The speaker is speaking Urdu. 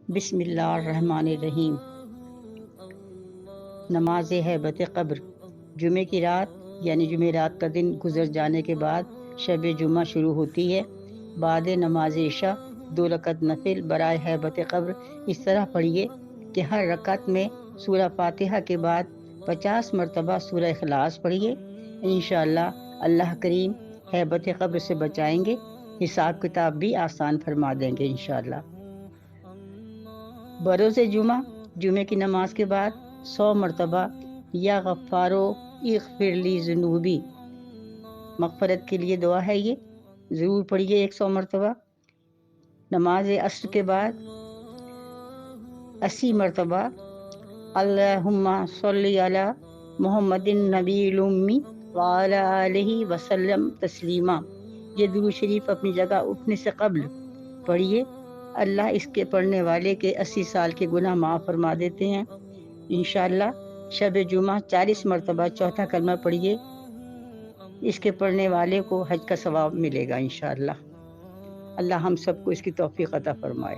بسم اللہ الرحمن الرحیم۔ نماز ہیبت قبر۔ جمعے کی رات یعنی جمعرات کا دن گزر جانے کے بعد شب جمعہ شروع ہوتی ہے۔ بعد نماز عشاء 2 رکعت نفل برائے ہیبت قبر اس طرح پڑھیے کہ ہر رکعت میں سورہ فاتحہ کے بعد 50 مرتبہ سورہ اخلاص پڑھیے۔ انشاءاللہ اللہ کریم ہیبت قبر سے بچائیں گے، حساب کتاب بھی آسان فرما دیں گے انشاءاللہ۔ بروز جمعہ، جمعے کی نماز کے بعد 100 مرتبہ یا غفارو اغفر لی ذنوبی، مغفرت کے لیے دعا ہے، یہ ضرور پڑھیے 100 مرتبہ۔ نماز عصر کے بعد 80 مرتبہ اللہم صلی علی محمد النبی الامی وعلی آلہ وسلم تسلیما، یہ درود شریف اپنی جگہ اٹھنے سے قبل پڑھیے۔ اللہ اس کے پڑھنے والے کے 80 سال کے گناہ معاف فرما دیتے ہیں انشاءاللہ۔ شب جمعہ 40 مرتبہ چوتھا کلمہ پڑھیے، اس کے پڑھنے والے کو حج کا ثواب ملے گا انشاءاللہ۔ اللہ ہم سب کو اس کی توفیق عطا فرمائے۔